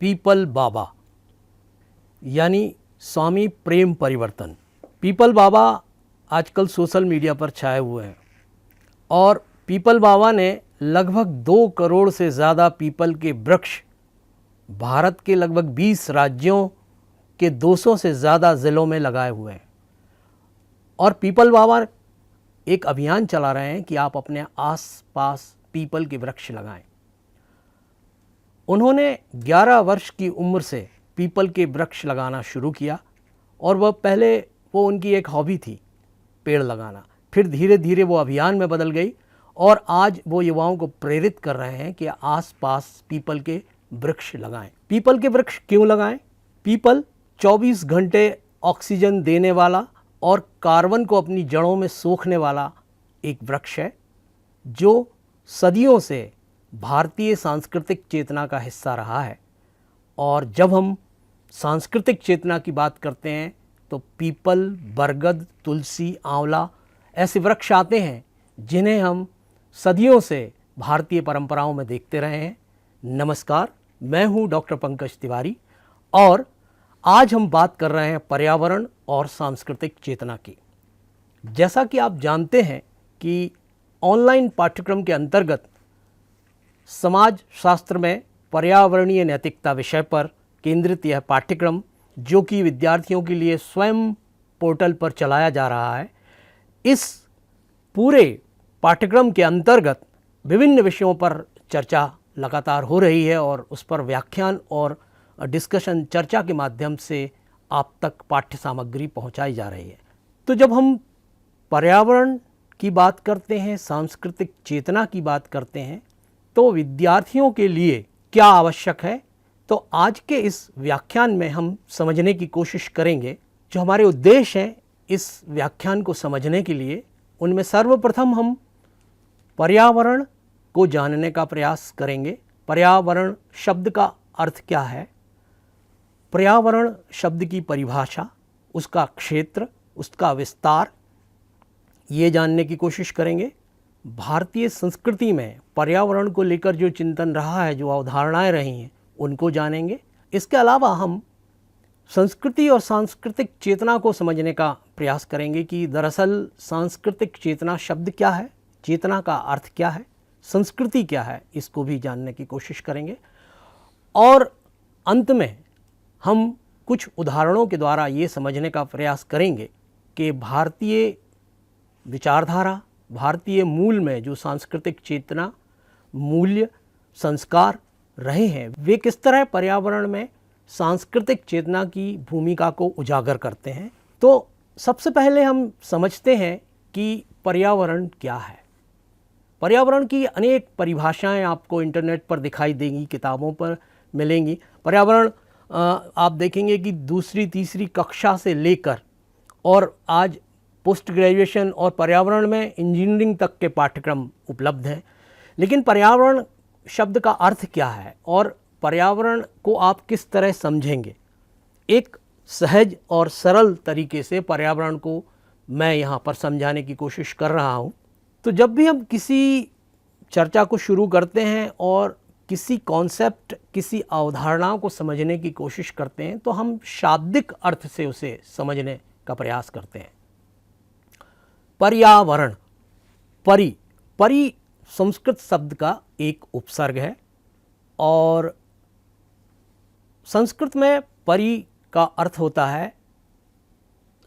People बाबा यानी स्वामी प्रेम परिवर्तन। People बाबा आजकल सोशल मीडिया पर छाए हुए हैं और पीपल बाबा ने लगभग 2 करोड़ से ज़्यादा पीपल के वृक्ष भारत के लगभग 20 राज्यों के 200 से ज़्यादा ज़िलों में लगाए हुए हैं। और पीपल बाबा एक अभियान चला रहे हैं कि आप अपने आस-पास पीपल के वृक्ष लगाएं। उन्होंने 11 वर्ष की उम्र से पीपल के वृक्ष लगाना शुरू किया और वो उनकी एक हॉबी थी पेड़ लगाना। फिर धीरे धीरे वो अभियान में बदल गई और आज वो युवाओं को प्रेरित कर रहे हैं कि आसपास पीपल के वृक्ष लगाएं। पीपल के वृक्ष क्यों लगाएं? पीपल 24 घंटे ऑक्सीजन देने वाला और कार्बन को अपनी जड़ों में सोखने वाला एक वृक्ष है जो सदियों से भारतीय सांस्कृतिक चेतना का हिस्सा रहा है। और जब हम सांस्कृतिक चेतना की बात करते हैं तो पीपल, बरगद, तुलसी, आंवला ऐसे वृक्ष आते हैं जिन्हें हम सदियों से भारतीय परंपराओं में देखते रहे हैं। नमस्कार, मैं हूं डॉक्टर पंकज तिवारी और आज हम बात कर रहे हैं पर्यावरण और सांस्कृतिक चेतना की। जैसा कि आप जानते हैं कि ऑनलाइन पाठ्यक्रम के अंतर्गत समाज शास्त्र में पर्यावरणीय नैतिकता विषय पर केंद्रित यह पाठ्यक्रम, जो कि विद्यार्थियों के लिए स्वयं पोर्टल पर चलाया जा रहा है, इस पूरे पाठ्यक्रम के अंतर्गत विभिन्न विषयों पर चर्चा लगातार हो रही है और उस पर व्याख्यान और डिस्कशन, चर्चा के माध्यम से आप तक पाठ्य सामग्री पहुंचाई जा रही है। तो जब हम पर्यावरण की बात करते हैं, सांस्कृतिक चेतना की बात करते हैं, तो विद्यार्थियों के लिए क्या आवश्यक है, तो आज के इस व्याख्यान में हम समझने की कोशिश करेंगे। जो हमारे उद्देश्य हैं इस व्याख्यान को समझने के लिए, उनमें सर्वप्रथम हम पर्यावरण को जानने का प्रयास करेंगे। पर्यावरण शब्द का अर्थ क्या है, पर्यावरण शब्द की परिभाषा, उसका क्षेत्र, उसका विस्तार, ये जानने की कोशिश करेंगे। भारतीय संस्कृति में पर्यावरण को लेकर जो चिंतन रहा है, जो अवधारणाएं रही हैं, उनको जानेंगे। इसके अलावा हम संस्कृति और सांस्कृतिक चेतना को समझने का प्रयास करेंगे कि दरअसल सांस्कृतिक चेतना शब्द क्या है, चेतना का अर्थ क्या है, संस्कृति क्या है, इसको भी जानने की कोशिश करेंगे। और अंत में हम कुछ उदाहरणों के द्वारा ये समझने का प्रयास करेंगे कि भारतीय विचारधारा, भारतीय मूल में जो सांस्कृतिक चेतना, मूल्य, संस्कार रहे हैं, वे किस तरह पर्यावरण में सांस्कृतिक चेतना की भूमिका को उजागर करते हैं। तो सबसे पहले हम समझते हैं कि पर्यावरण क्या है। पर्यावरण की अनेक परिभाषाएं आपको इंटरनेट पर दिखाई देंगी, किताबों पर मिलेंगी। पर्यावरण आप देखेंगे कि दूसरी तीसरी कक्षा से लेकर और आज पोस्ट ग्रेजुएशन और पर्यावरण में इंजीनियरिंग तक के पाठ्यक्रम उपलब्ध हैं। लेकिन पर्यावरण शब्द का अर्थ क्या है और पर्यावरण को आप किस तरह समझेंगे, एक सहज और सरल तरीके से पर्यावरण को मैं यहाँ पर समझाने की कोशिश कर रहा हूँ। तो जब भी हम किसी चर्चा को शुरू करते हैं और किसी कॉन्सेप्ट, किसी अवधारणा को समझने की कोशिश करते हैं, तो हम शाब्दिक अर्थ से उसे समझने का प्रयास करते हैं। पर्यावरण, परि संस्कृत शब्द का एक उपसर्ग है और संस्कृत में परि का अर्थ होता है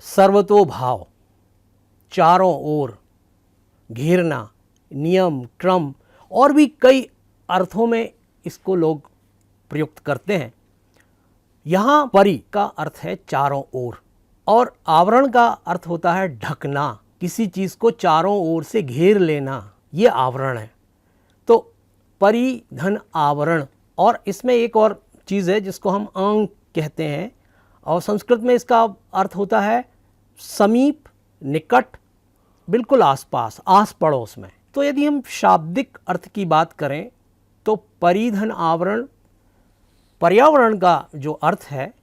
सर्वतोभाव, चारों ओर, घेरना, नियम, क्रम और भी कई अर्थों में इसको लोग प्रयुक्त करते हैं। यहाँ परि का अर्थ है चारों ओर और आवरण का अर्थ होता है ढकना, किसी चीज़ को चारों ओर से घेर लेना, ये आवरण है। तो परिधन आवरण, और इसमें एक और चीज़ है जिसको हम अंग कहते हैं और संस्कृत में इसका अर्थ होता है समीप, निकट, बिल्कुल आसपास, आस पड़ोस में। तो यदि हम शाब्दिक अर्थ की बात करें तो परिधन आवरण, पर्यावरण का जो अर्थ है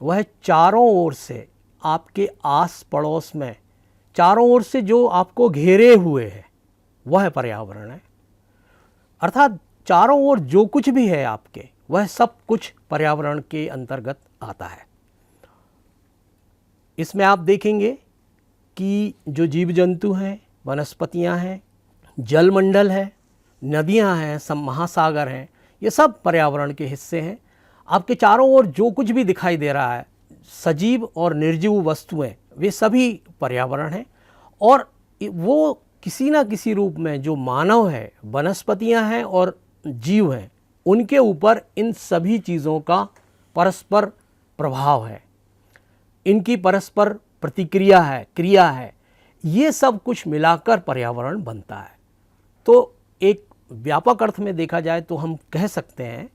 वह चारों ओर से, आपके आस पड़ोस में, चारों ओर से जो आपको घेरे हुए है वह पर्यावरण है। अर्थात चारों ओर जो कुछ भी है आपके, वह सब कुछ पर्यावरण के अंतर्गत आता है। इसमें आप देखेंगे कि जो जीव जंतु हैं, वनस्पतियां हैं, जलमंडल है, नदियां हैं, सब महासागर हैं, ये सब पर्यावरण के हिस्से हैं। आपके चारों ओर जो कुछ भी दिखाई दे रहा है, सजीव और निर्जीव वस्तुएं, वे सभी पर्यावरण हैं। और वो किसी ना किसी रूप में जो मानव है, वनस्पतियां हैं और जीव हैं, उनके ऊपर इन सभी चीज़ों का परस्पर प्रभाव है, इनकी परस्पर प्रतिक्रिया है, क्रिया है, ये सब कुछ मिलाकर पर्यावरण बनता है। तो एक व्यापक अर्थ में देखा जाए तो हम कह सकते हैं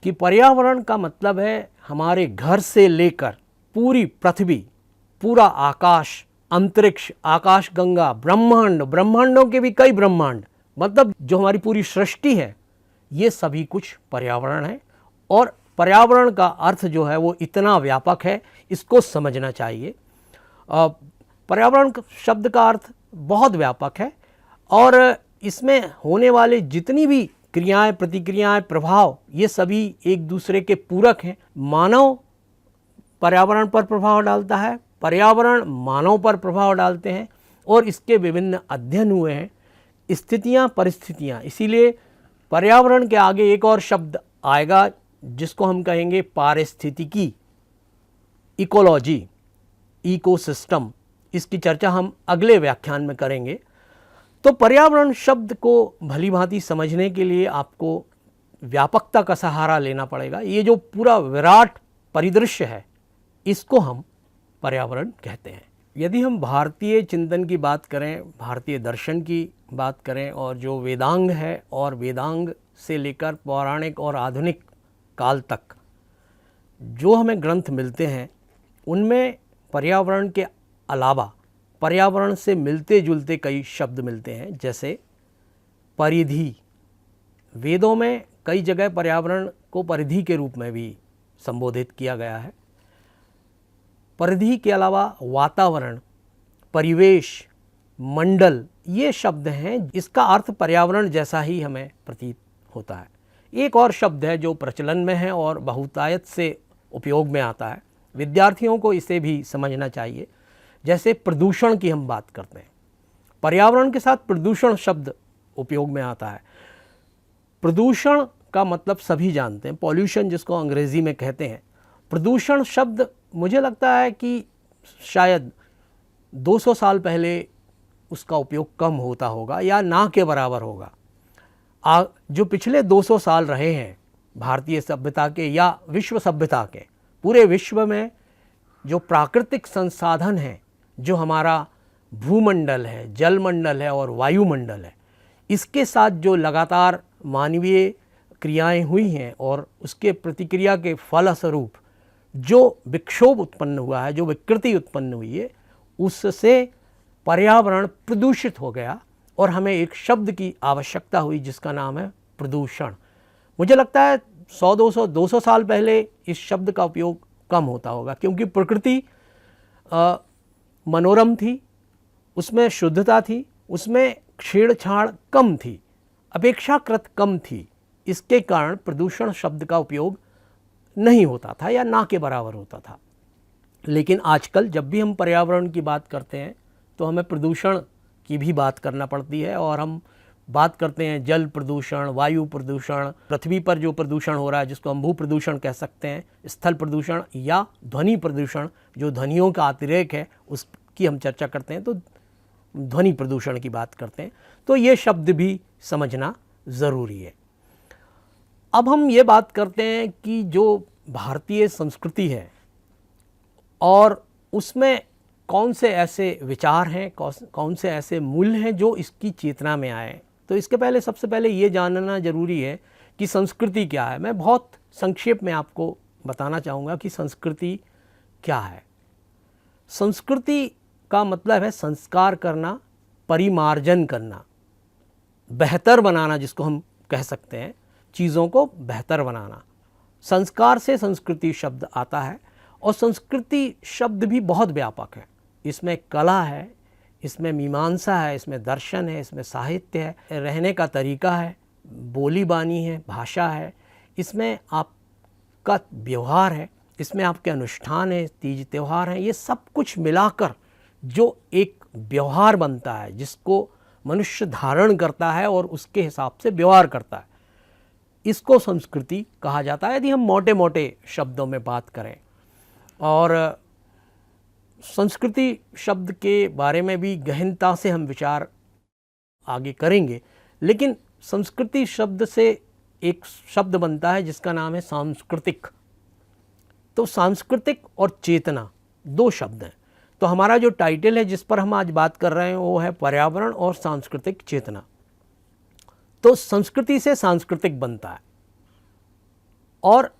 कि पर्यावरण का मतलब है हमारे घर से लेकर पूरी पृथ्वी, पूरा आकाश, अंतरिक्ष, आकाशगंगा, ब्रह्मांड, ब्रह्मांडों के भी कई ब्रह्मांड, मतलब जो हमारी पूरी सृष्टि है, ये सभी कुछ पर्यावरण है। और पर्यावरण का अर्थ जो है वो इतना व्यापक है, इसको समझना चाहिए। पर्यावरण शब्द का अर्थ बहुत व्यापक है और इसमें होने वाले जितनी भी क्रियाएं, प्रतिक्रियाएं, प्रभाव, ये सभी एक दूसरे के पूरक हैं। मानव पर्यावरण पर प्रभाव डालता है, पर्यावरण मानव पर प्रभाव डालते हैं और इसके विभिन्न अध्ययन हुए हैं, स्थितियां, परिस्थितियां। इसीलिए पर्यावरण के आगे एक और शब्द आएगा जिसको हम कहेंगे पारिस्थितिकी, इकोलॉजी, इकोसिस्टम। इसकी चर्चा हम अगले व्याख्यान में करेंगे। तो पर्यावरण शब्द को भली भांति समझने के लिए आपको व्यापकता का सहारा लेना पड़ेगा। ये जो पूरा विराट परिदृश्य है, इसको हम पर्यावरण कहते हैं। यदि हम भारतीय चिंतन की बात करें, भारतीय दर्शन की बात करें और जो वेदांग है, और वेदांग से लेकर पौराणिक और आधुनिक काल तक जो हमें ग्रंथ मिलते हैं, उनमें पर्यावरण के अलावा पर्यावरण से मिलते जुलते कई शब्द मिलते हैं। जैसे परिधि, वेदों में कई जगह पर्यावरण को परिधि के रूप में भी संबोधित किया गया है। परिधि के अलावा वातावरण, परिवेश, मंडल, ये शब्द हैं, इसका अर्थ पर्यावरण जैसा ही हमें प्रतीत होता है। एक और शब्द है जो प्रचलन में है और बहुतायत से उपयोग में आता है, विद्यार्थियों को इसे भी समझना चाहिए। जैसे प्रदूषण की हम बात करते हैं, पर्यावरण के साथ प्रदूषण शब्द उपयोग में आता है। प्रदूषण का मतलब सभी जानते हैं, पॉल्यूशन जिसको अंग्रेजी में कहते हैं। प्रदूषण शब्द मुझे लगता है कि शायद 200 साल पहले उसका उपयोग कम होता होगा या ना के बराबर होगा। जो पिछले 200 साल रहे हैं भारतीय सभ्यता के या विश्व सभ्यता के, पूरे विश्व में जो प्राकृतिक संसाधन हैं, जो हमारा भूमंडल है, जलमंडल है और वायुमंडल है, इसके साथ जो लगातार मानवीय क्रियाएं हुई हैं और उसके प्रतिक्रिया के फलस्वरूप जो विक्षोभ उत्पन्न हुआ है, जो विकृति उत्पन्न हुई है, उससे पर्यावरण प्रदूषित हो गया और हमें एक शब्द की आवश्यकता हुई जिसका नाम है प्रदूषण। मुझे लगता है 100-200 साल पहले इस शब्द का उपयोग कम होता होगा, क्योंकि प्रकृति मनोरम थी, उसमें शुद्धता थी, उसमें छेड़छाड़ कम थी, अपेक्षाकृत कम थी। इसके कारण प्रदूषण शब्द का उपयोग नहीं होता था या ना के बराबर होता था। लेकिन आजकल जब भी हम पर्यावरण की बात करते हैं तो हमें प्रदूषण की भी बात करना पड़ती है और हम बात करते हैं जल प्रदूषण, वायु प्रदूषण, पृथ्वी पर जो प्रदूषण हो रहा है जिसको हम भू प्रदूषण कह सकते हैं, स्थल प्रदूषण या ध्वनि प्रदूषण, जो ध्वनियों का अतिरेक है उसकी हम चर्चा करते हैं, तो ध्वनि प्रदूषण की बात करते हैं। तो ये शब्द भी समझना ज़रूरी है। अब हम ये बात करते हैं कि जो भारतीय संस्कृति है और उसमें कौन से ऐसे विचार हैं, कौन से ऐसे मूल्य हैं जो इसकी चेतना में आए। तो इसके पहले सबसे पहले ये जानना ज़रूरी है कि संस्कृति क्या है। मैं बहुत संक्षेप में आपको बताना चाहूँगा कि संस्कृति क्या है। संस्कृति का मतलब है संस्कार करना, परिमार्जन करना, बेहतर बनाना, जिसको हम कह सकते हैं, चीज़ों को बेहतर बनाना। संस्कार से संस्कृति शब्द आता है और संस्कृति शब्द भी बहुत व्यापक है। इसमें कला है, इसमें मीमांसा है, इसमें दर्शन है, इसमें साहित्य है, रहने का तरीका है, बोली बानी है, भाषा है, इसमें आपका व्यवहार है, इसमें आपके अनुष्ठान है, तीज त्यौहार हैं, ये सब कुछ मिलाकर जो एक व्यवहार बनता है जिसको मनुष्य धारण करता है और उसके हिसाब से व्यवहार करता है, इसको संस्कृति कहा जाता है, यदि हम मोटे मोटे शब्दों में बात करें। और संस्कृति शब्द के बारे में भी गहनता से हम विचार आगे करेंगे, लेकिन संस्कृति शब्द से एक शब्द बनता है जिसका नाम है सांस्कृतिक। तो सांस्कृतिक और चेतना दो शब्द हैं। तो हमारा जो टाइटल है जिस पर हम आज बात कर रहे हैं वो है पर्यावरण और सांस्कृतिक चेतना। तो संस्कृति से सांस्कृतिक बनता है, और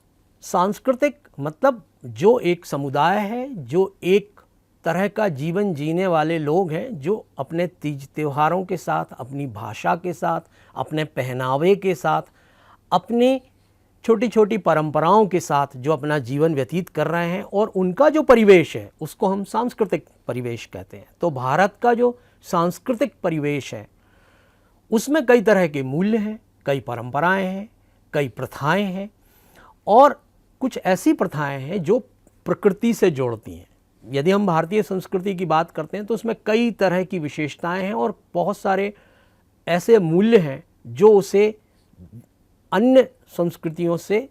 सांस्कृतिक मतलब जो एक समुदाय है, जो एक तरह का जीवन जीने वाले लोग हैं, जो अपने तीज त्योहारों के साथ, अपनी भाषा के साथ, अपने पहनावे के साथ, अपनी छोटी छोटी परंपराओं के साथ जो अपना जीवन व्यतीत कर रहे हैं, और उनका जो परिवेश है उसको हम सांस्कृतिक परिवेश कहते हैं। तो भारत का जो सांस्कृतिक परिवेश है उसमें कई तरह के मूल्य हैं, कई परंपराएं हैं, कई प्रथाएं हैं, और कुछ ऐसी प्रथाएं हैं जो प्रकृति से जोड़ती हैं। यदि हम भारतीय संस्कृति की बात करते हैं तो उसमें कई तरह की विशेषताएं हैं और बहुत सारे ऐसे मूल्य हैं जो उसे अन्य संस्कृतियों से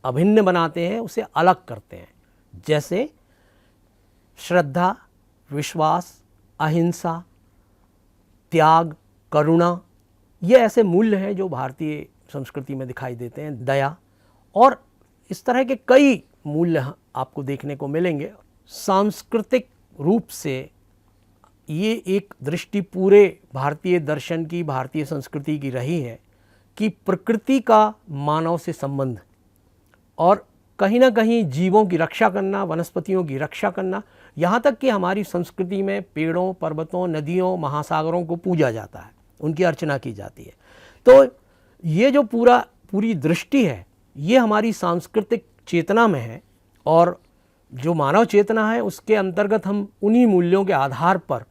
अभिन्न बनाते हैं, उसे अलग करते हैं। जैसे श्रद्धा, विश्वास, अहिंसा, त्याग, करुणा, ये ऐसे मूल्य हैं जो भारतीय संस्कृति में दिखाई देते हैं। दया, और इस तरह के कई मूल्य आपको देखने को मिलेंगे। सांस्कृतिक रूप से ये एक दृष्टि पूरे भारतीय दर्शन की, भारतीय संस्कृति की रही है कि प्रकृति का मानव से संबंध, और कहीं ना कहीं जीवों की रक्षा करना, वनस्पतियों की रक्षा करना, यहाँ तक कि हमारी संस्कृति में पेड़ों, पर्वतों, नदियों, महासागरों को पूजा जाता है, उनकी अर्चना की जाती है। तो ये जो पूरी दृष्टि है ये हमारी सांस्कृतिक चेतना में है, और जो मानव चेतना है उसके अंतर्गत हम उन्हीं मूल्यों के आधार पर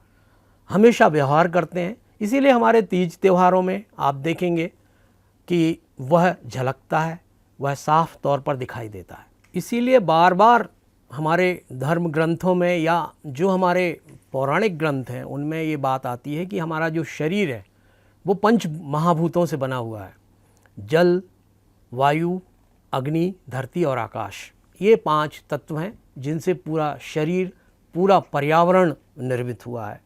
हमेशा व्यवहार करते हैं। इसीलिए हमारे तीज त्योहारों में आप देखेंगे कि वह झलकता है, वह साफ तौर पर दिखाई देता है। इसीलिए बार बार हमारे धर्म ग्रंथों में या जो हमारे पौराणिक ग्रंथ हैं उनमें ये बात आती है कि हमारा जो शरीर है वो पंच महाभूतों से बना हुआ है। जल, वायु, अग्नि, धरती और आकाश, ये 5 तत्व हैं जिनसे पूरा शरीर, पूरा पर्यावरण निर्मित हुआ है।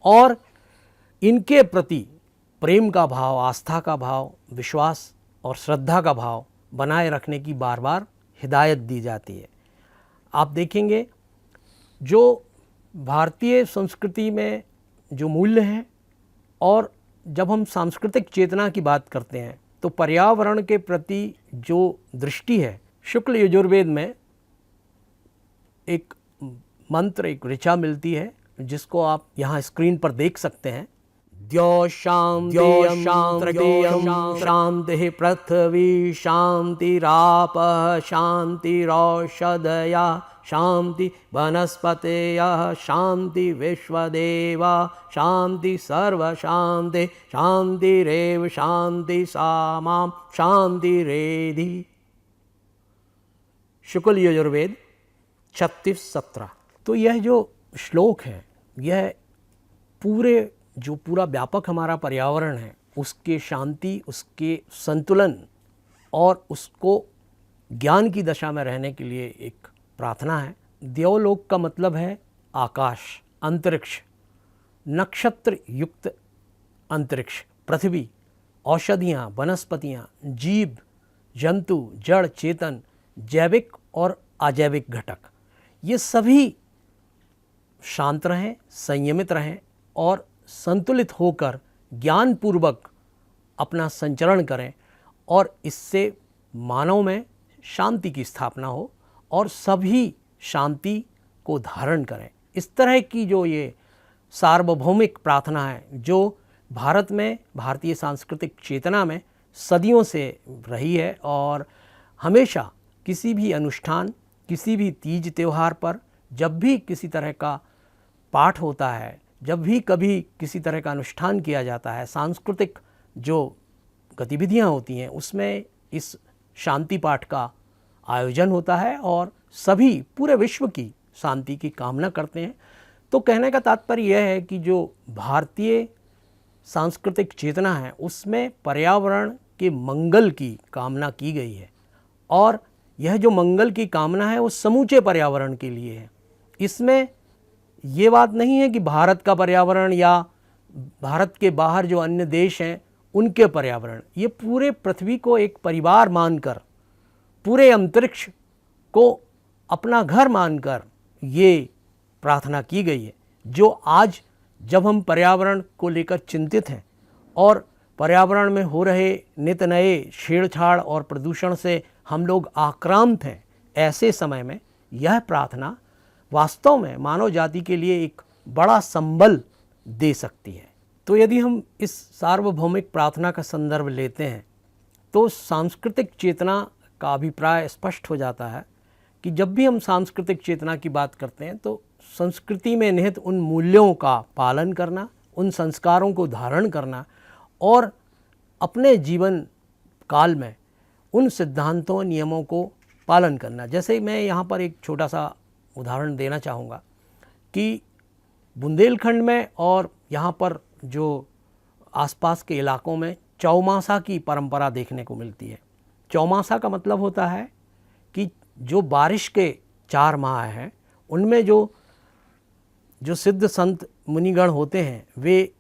और इनके प्रति प्रेम का भाव, आस्था का भाव, विश्वास और श्रद्धा का भाव बनाए रखने की बार बार हिदायत दी जाती है। आप देखेंगे जो भारतीय संस्कृति में जो मूल्य हैं, और जब हम सांस्कृतिक चेतना की बात करते हैं तो पर्यावरण के प्रति जो दृष्टि है, शुक्ल यजुर्वेद में एक मंत्र, एक ऋचा मिलती है जिसको आप यहाँ स्क्रीन पर देख सकते हैं। द्यौ शांति शांति पृथ्वी शांतिरापः शांतिरौषधया शांति वनस्पतयः शांति विश्वदेवा शांति सर्व शांति शांतिरेव शांति सामां शांतिरेधि। शुक्ल यजुर्वेद 36:17। तो यह जो श्लोक है यह पूरा व्यापक हमारा पर्यावरण है उसके शांति, उसके संतुलन और उसको ज्ञान की दशा में रहने के लिए एक प्रार्थना है। देवलोक का मतलब है आकाश, अंतरिक्ष, नक्षत्र युक्त अंतरिक्ष, पृथ्वी, औषधियाँ, वनस्पतियाँ, जीव जंतु, जड़ चेतन, जैविक और अजैविक घटक, ये सभी शांत रहें, संयमित रहें और संतुलित होकर ज्ञानपूर्वक अपना संचरण करें, और इससे मानव में शांति की स्थापना हो और सभी शांति को धारण करें। इस तरह की जो ये सार्वभौमिक प्रार्थना है जो भारत में, भारतीय सांस्कृतिक चेतना में सदियों से रही है, और हमेशा किसी भी अनुष्ठान, किसी भी तीज त्यौहार पर जब भी किसी तरह का पाठ होता है, जब भी कभी किसी तरह का अनुष्ठान किया जाता है, सांस्कृतिक जो गतिविधियां होती हैं, उसमें इस शांति पाठ का आयोजन होता है और सभी पूरे विश्व की शांति की कामना करते हैं। तो कहने का तात्पर्य यह है कि जो भारतीय सांस्कृतिक चेतना है उसमें पर्यावरण के मंगल की कामना की गई है और यह जो मंगल की कामना है वो समूचे पर्यावरण के लिए है। इसमें ये बात नहीं है कि भारत का पर्यावरण या भारत के बाहर जो अन्य देश हैं उनके पर्यावरण, ये पूरे पृथ्वी को एक परिवार मानकर, पूरे अंतरिक्ष को अपना घर मानकर ये प्रार्थना की गई है। जो आज जब हम पर्यावरण को लेकर चिंतित हैं और पर्यावरण में हो रहे नित नए छेड़छाड़ और प्रदूषण से हम लोग आक्रांत हैं, ऐसे समय में यह प्रार्थना वास्तव में मानव जाति के लिए एक बड़ा संबल दे सकती है। तो यदि हम इस सार्वभौमिक प्रार्थना का संदर्भ लेते हैं तो सांस्कृतिक चेतना का अभिप्राय स्पष्ट हो जाता है कि जब भी हम सांस्कृतिक चेतना की बात करते हैं तो संस्कृति में निहित उन मूल्यों का पालन करना, उन संस्कारों को धारण करना और अपने जीवन काल में उन सिद्धांतों नियमों को पालन करना। जैसे मैं यहाँ पर एक छोटा सा उदाहरण देना चाहूँगा कि बुंदेलखंड में और यहाँ पर जो आसपास के इलाकों में चौमासा की परंपरा देखने को मिलती है। चौमासा का मतलब होता है कि जो बारिश के 4 माह हैं उनमें जो सिद्ध संत मुनिगण होते हैं वे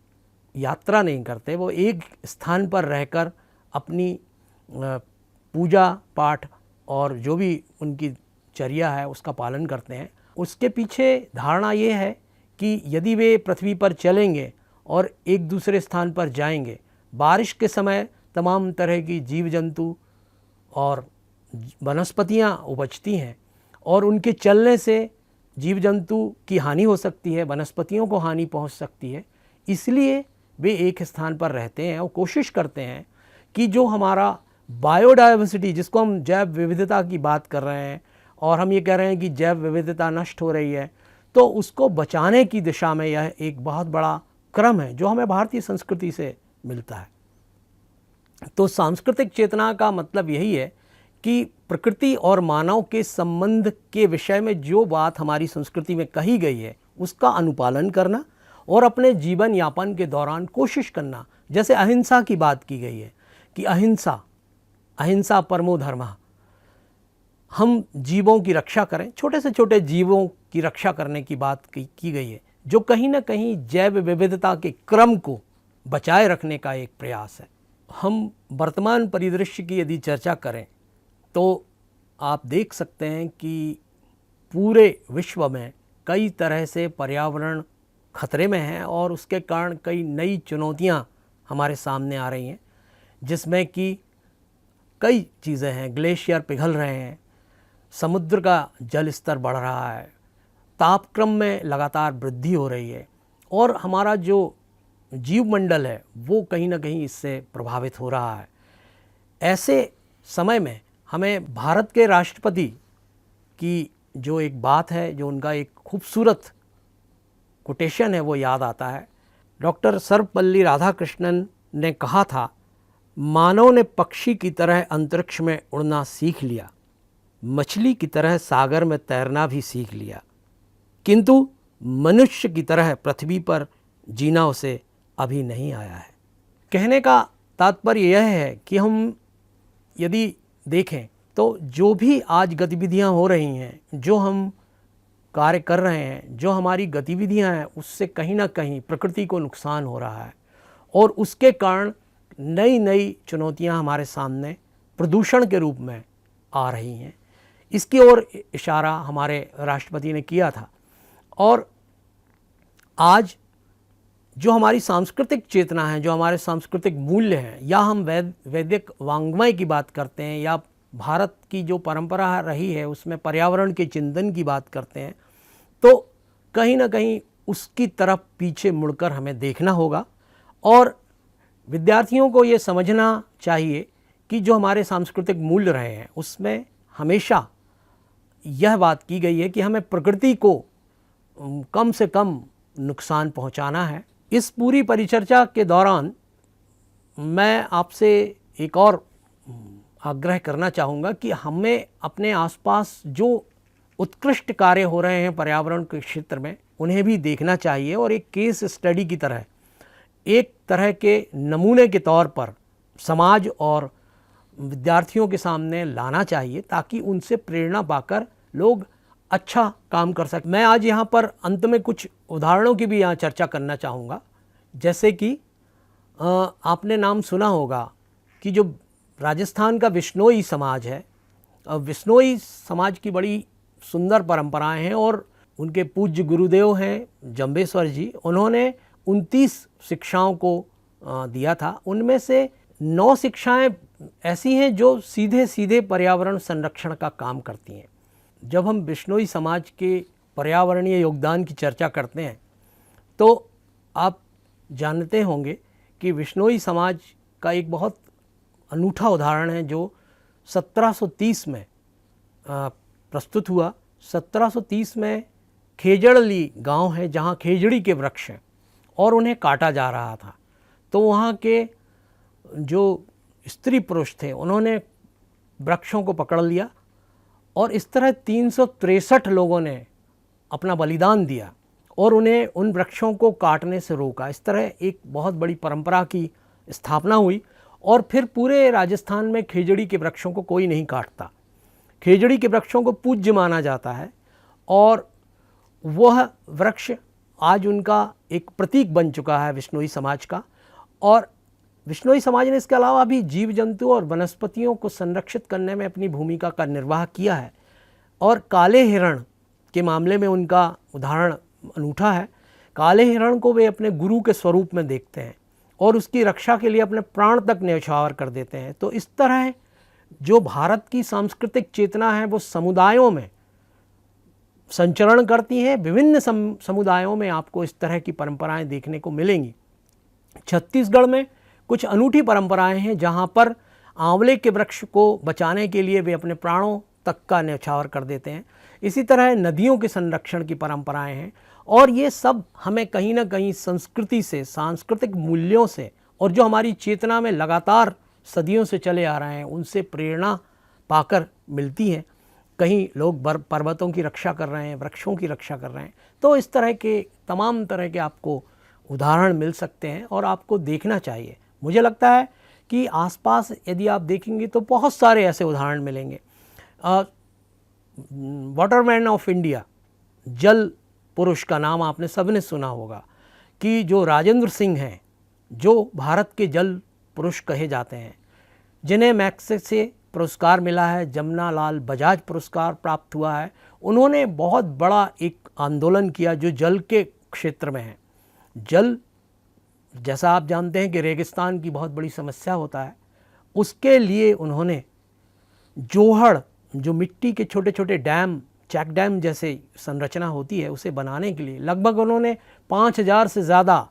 यात्रा नहीं करते, वो एक स्थान पर रहकर अपनी पूजा पाठ और जो भी उनकी चर्या है उसका पालन करते हैं। उसके पीछे धारणा ये है कि यदि वे पृथ्वी पर चलेंगे और एक दूसरे स्थान पर जाएंगे, बारिश के समय तमाम तरह की जीव जंतु और वनस्पतियाँ उपजती हैं और उनके चलने से जीव जंतु की हानि हो सकती है, वनस्पतियों को हानि पहुंच सकती है। इसलिए वे एक स्थान पर रहते हैं और कोशिश करते हैं कि जो हमारा बायोडाइवर्सिटी, जिसको हम जैव विविधता की बात कर रहे हैं और हम ये कह रहे हैं कि जैव विविधता नष्ट हो रही है, तो उसको बचाने की दिशा में यह एक बहुत बड़ा क्रम है जो हमें भारतीय संस्कृति से मिलता है। तो सांस्कृतिक चेतना का मतलब यही है कि प्रकृति और मानव के संबंध के विषय में जो बात हमारी संस्कृति में कही गई है उसका अनुपालन करना और अपने जीवन यापन के दौरान कोशिश करना। जैसे अहिंसा की बात की गई है कि अहिंसा परमो धर्मः, हम जीवों की रक्षा करें, छोटे से छोटे जीवों की रक्षा करने की बात की गई है, जो कहीं ना कहीं जैव विविधता के क्रम को बचाए रखने का एक प्रयास है। हम वर्तमान परिदृश्य की यदि चर्चा करें तो आप देख सकते हैं कि पूरे विश्व में कई तरह से पर्यावरण खतरे में है और उसके कारण कई नई चुनौतियां हमारे सामने आ रही हैं, जिसमें कि कई चीज़ें हैं। ग्लेशियर पिघल रहे हैं, समुद्र का जल स्तर बढ़ रहा है, तापक्रम में लगातार वृद्धि हो रही है और हमारा जो जीवमंडल है वो कहीं ना कहीं इससे प्रभावित हो रहा है। ऐसे समय में हमें भारत के राष्ट्रपति की जो एक बात है, जो उनका एक खूबसूरत कोटेशन है, वो याद आता है। डॉक्टर सर्वपल्ली राधाकृष्णन ने कहा था, मानव ने पक्षी की तरह अंतरिक्ष में उड़ना सीख लिया, मछली की तरह सागर में तैरना भी सीख लिया, किंतु मनुष्य की तरह पृथ्वी पर जीना उसे अभी नहीं आया है। कहने का तात्पर्य यह है कि हम यदि देखें तो जो भी आज गतिविधियां हो रही हैं, जो हम कार्य कर रहे हैं, जो हमारी गतिविधियां हैं, उससे कहीं ना कहीं प्रकृति को नुकसान हो रहा है और उसके कारण नई नई चुनौतियां हमारे सामने प्रदूषण के रूप में आ रही हैं। इसकी ओर इशारा हमारे राष्ट्रपति ने किया था। और आज जो हमारी सांस्कृतिक चेतना है, जो हमारे सांस्कृतिक मूल्य हैं, या हम वैदिक वाङ्मय की बात करते हैं या भारत की जो परंपरा रही है उसमें पर्यावरण के चिंतन की बात करते हैं, तो कहीं ना कहीं उसकी तरफ पीछे मुड़कर हमें देखना होगा। और विद्यार्थियों को ये समझना चाहिए कि जो हमारे सांस्कृतिक मूल्य रहे हैं उसमें हमेशा यह बात की गई है कि हमें प्रकृति को कम से कम नुकसान पहुंचाना है। इस पूरी परिचर्चा के दौरान मैं आपसे एक और आग्रह करना चाहूँगा कि हमें अपने आसपास जो उत्कृष्ट कार्य हो रहे हैं पर्यावरण के क्षेत्र में उन्हें भी देखना चाहिए और एक केस स्टडी की तरह, एक तरह के नमूने के तौर पर समाज और विद्यार्थियों के सामने लाना चाहिए ताकि उनसे प्रेरणा पाकर लोग अच्छा काम कर सकें। मैं आज यहाँ पर अंत में कुछ उदाहरणों की भी यहाँ चर्चा करना चाहूँगा। जैसे कि आपने नाम सुना होगा कि जो राजस्थान का बिश्नोई समाज है, बिश्नोई समाज की बड़ी सुंदर परंपराएं हैं और उनके पूज्य गुरुदेव हैं जंबेश्वर जी, उन्होंने 29 शिक्षाओं को दिया था। उनमें से 9 शिक्षाएं ऐसी हैं जो सीधे सीधे पर्यावरण संरक्षण का काम करती हैं। जब हम बिश्नोई समाज के पर्यावरणीय योगदान की चर्चा करते हैं तो आप जानते होंगे कि बिश्नोई समाज का एक बहुत अनूठा उदाहरण है जो 1730 में प्रस्तुत हुआ। 1730 में खेजड़ली गांव है जहां खेजड़ी के वृक्ष हैं और उन्हें काटा जा रहा था। तो वहां के जो स्त्री पुरुष थे उन्होंने वृक्षों को पकड़ लिया और इस तरह 363 लोगों ने अपना बलिदान दिया और उन्हें उन वृक्षों को काटने से रोका। इस तरह एक बहुत बड़ी परंपरा की स्थापना हुई और फिर पूरे राजस्थान में खेजड़ी के वृक्षों को कोई नहीं काटता। खेजड़ी के वृक्षों को पूज्य माना जाता है और वह वृक्ष आज उनका एक प्रतीक बन चुका है बिश्नोई समाज का। और बिश्नोई समाज ने इसके अलावा भी जीव जंतु और वनस्पतियों को संरक्षित करने में अपनी भूमिका का निर्वाह किया है और काले हिरण के मामले में उनका उदाहरण अनूठा है। काले हिरण को वे अपने गुरु के स्वरूप में देखते हैं और उसकी रक्षा के लिए अपने प्राण तक न्यौछावर कर देते हैं। तो इस तरह जो भारत की सांस्कृतिक चेतना है वो समुदायों में संचरण करती है। विभिन्न समुदायों में आपको इस तरह की परंपराएं देखने को मिलेंगी। छत्तीसगढ़ में कुछ अनूठी परंपराएं हैं जहां पर आंवले के वृक्ष को बचाने के लिए वे अपने प्राणों तक का न्यौछावर कर देते हैं। इसी तरह नदियों के संरक्षण की परंपराएं हैं और ये सब हमें कहीं ना कहीं संस्कृति से, सांस्कृतिक मूल्यों से और जो हमारी चेतना में लगातार सदियों से चले आ रहे हैं उनसे प्रेरणा पाकर मिलती हैं। कहीं लोग पर्वतों की रक्षा कर रहे हैं, वृक्षों की रक्षा कर रहे हैं। तो इस तरह के तमाम तरह के आपको उदाहरण मिल सकते हैं और आपको देखना चाहिए। मुझे लगता है कि आसपास यदि आप देखेंगे तो बहुत सारे ऐसे उदाहरण मिलेंगे। वाटरमैन ऑफ इंडिया, जल पुरुष का नाम आपने सबने सुना होगा कि जो राजेंद्र सिंह हैं, जो भारत के जल पुरुष कहे जाते हैं, जिन्हें मैग्सेसे पुरस्कार मिला है, जमुना लाल बजाज पुरस्कार प्राप्त हुआ है। उन्होंने बहुत बड़ा एक आंदोलन किया जो जल के क्षेत्र में है। जल, जैसा आप जानते हैं कि रेगिस्तान की बहुत बड़ी समस्या होता है, उसके लिए उन्होंने जोहड़, जो मिट्टी के छोटे छोटे डैम, चेक डैम जैसे संरचना होती है, उसे बनाने के लिए लगभग उन्होंने 5000 से ज़्यादा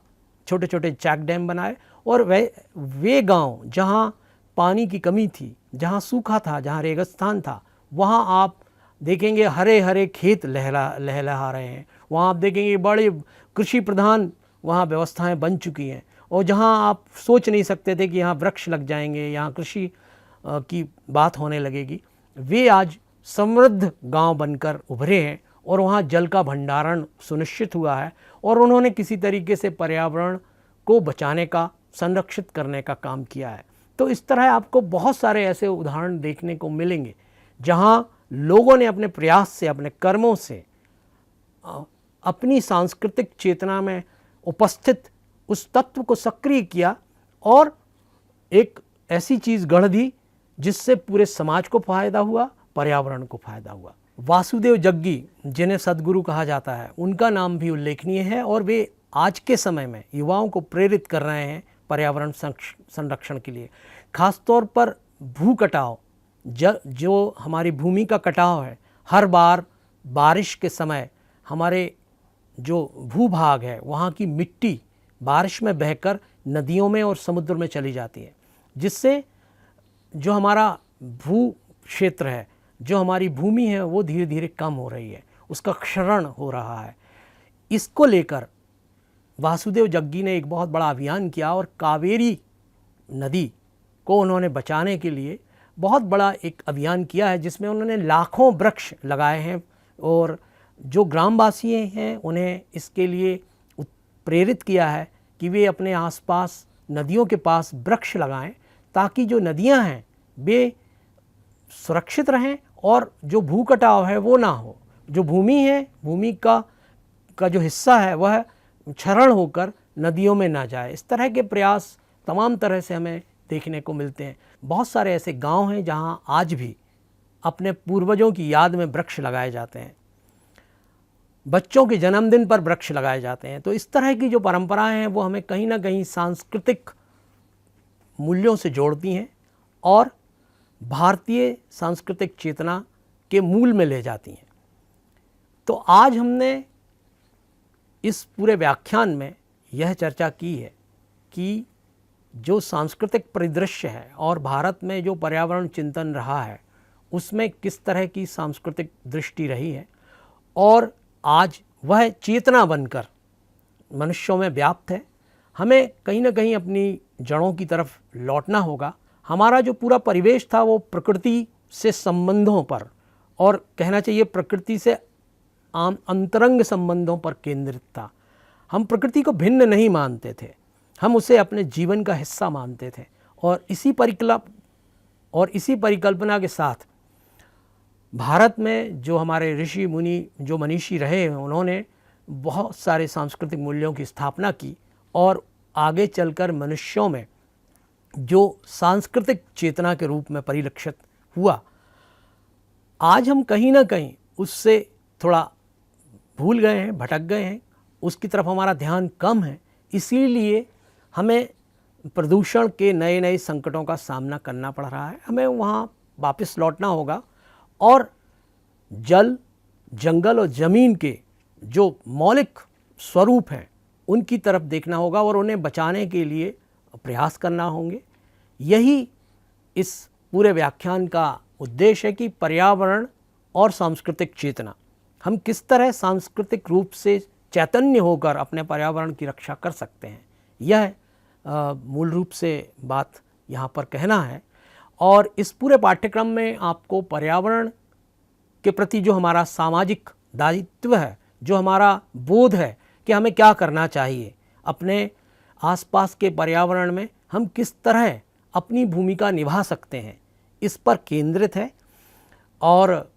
छोटे छोटे चेक डैम बनाए। और वे गांव जहां पानी की कमी थी, जहां सूखा था, जहां रेगिस्तान था, वहां आप देखेंगे हरे हरे खेत लहलहा रहे हैं। वहां आप देखेंगे बड़े कृषि प्रधान वहाँ व्यवस्थाएं बन चुकी हैं और जहाँ आप सोच नहीं सकते थे कि यहाँ वृक्ष लग जाएंगे, यहाँ कृषि की बात होने लगेगी, वे आज समृद्ध गांव बनकर उभरे हैं और वहाँ जल का भंडारण सुनिश्चित हुआ है और उन्होंने किसी तरीके से पर्यावरण को बचाने का, संरक्षित करने का काम किया है। तो इस तरह आपको बहुत सारे ऐसे उदाहरण देखने को मिलेंगे जहाँ लोगों ने अपने प्रयास से, अपने कर्मों से अपनी सांस्कृतिक चेतना में उपस्थित उस तत्व को सक्रिय किया और एक ऐसी चीज़ गढ़ दी जिससे पूरे समाज को फ़ायदा हुआ, पर्यावरण को फ़ायदा हुआ। वासुदेव जग्गी, जिन्हें सद्गुरु कहा जाता है, उनका नाम भी उल्लेखनीय है और वे आज के समय में युवाओं को प्रेरित कर रहे हैं पर्यावरण संरक्षण के लिए। खासतौर पर भू कटाव, जो हमारी भूमि का कटाव है, हर बार बारिश के समय हमारे जो भूभाग है वहाँ की मिट्टी बारिश में बहकर नदियों में और समुद्र में चली जाती है, जिससे जो हमारा भू क्षेत्र है, जो हमारी भूमि है, वो धीरे धीरे कम हो रही है, उसका क्षरण हो रहा है। इसको लेकर वासुदेव जग्गी ने एक बहुत बड़ा अभियान किया और कावेरी नदी को उन्होंने बचाने के लिए बहुत बड़ा एक अभियान किया है जिसमें उन्होंने लाखों वृक्ष लगाए हैं और जो ग्रामवासी हैं उन्हें इसके लिए प्रेरित किया है कि वे अपने आसपास नदियों के पास वृक्ष लगाएं ताकि जो नदियां हैं वे सुरक्षित रहें और जो भू कटाव है वो ना हो। जो भूमि है, भूमि का जो हिस्सा है वह क्षरण होकर नदियों में ना जाए। इस तरह के प्रयास तमाम तरह से हमें देखने को मिलते हैं। बहुत सारे ऐसे गांव हैं जहां आज भी अपने पूर्वजों की याद में वृक्ष लगाए जाते हैं, बच्चों के जन्मदिन पर वृक्ष लगाए जाते हैं। तो इस तरह की जो परंपराएं हैं वो हमें कहीं ना कहीं सांस्कृतिक मूल्यों से जोड़ती हैं और भारतीय सांस्कृतिक चेतना के मूल में ले जाती हैं। तो आज हमने इस पूरे व्याख्यान में यह चर्चा की है कि जो सांस्कृतिक परिदृश्य है और भारत में जो पर्यावरण चिंतन रहा है उसमें किस तरह की सांस्कृतिक दृष्टि रही है और आज वह चेतना बनकर मनुष्यों में व्याप्त है। हमें कहीं ना कहीं अपनी जड़ों की तरफ लौटना होगा। हमारा जो पूरा परिवेश था वो प्रकृति से संबंधों पर और कहना चाहिए प्रकृति से आम अंतरंग संबंधों पर केंद्रित था। हम प्रकृति को भिन्न नहीं मानते थे, हम उसे अपने जीवन का हिस्सा मानते थे और इसी परिकल्पना के साथ भारत में जो हमारे ऋषि मुनि जो मनीषी रहे हैं उन्होंने बहुत सारे सांस्कृतिक मूल्यों की स्थापना की और आगे चलकर मनुष्यों में जो सांस्कृतिक चेतना के रूप में परिलक्षित हुआ, आज हम कहीं ना कहीं उससे थोड़ा भूल गए हैं, भटक गए हैं, उसकी तरफ हमारा ध्यान कम है। इसीलिए हमें प्रदूषण के नए नए संकटों का सामना करना पड़ रहा है। हमें वहाँ वापस लौटना होगा और जल, जंगल और ज़मीन के जो मौलिक स्वरूप हैं उनकी तरफ देखना होगा और उन्हें बचाने के लिए प्रयास करना होंगे। यही इस पूरे व्याख्यान का उद्देश्य है कि पर्यावरण और सांस्कृतिक चेतना, हम किस तरह सांस्कृतिक रूप से चैतन्य होकर अपने पर्यावरण की रक्षा कर सकते हैं, यह मूल रूप से बात यहाँ पर कहना है। और इस पूरे पाठ्यक्रम में आपको पर्यावरण के प्रति जो हमारा सामाजिक दायित्व है, जो हमारा बोध है कि हमें क्या करना चाहिए, अपने आसपास के पर्यावरण में हम किस तरह अपनी भूमिका निभा सकते हैं, इस पर केंद्रित है। और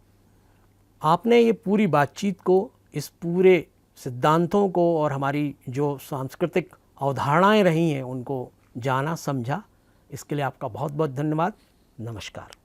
आपने ये पूरी बातचीत को, इस पूरे सिद्धांतों को और हमारी जो सांस्कृतिक अवधारणाएं रही हैं उनको जाना, समझा। इसके लिए आपका बहुत बहुत धन्यवाद। नमस्कार।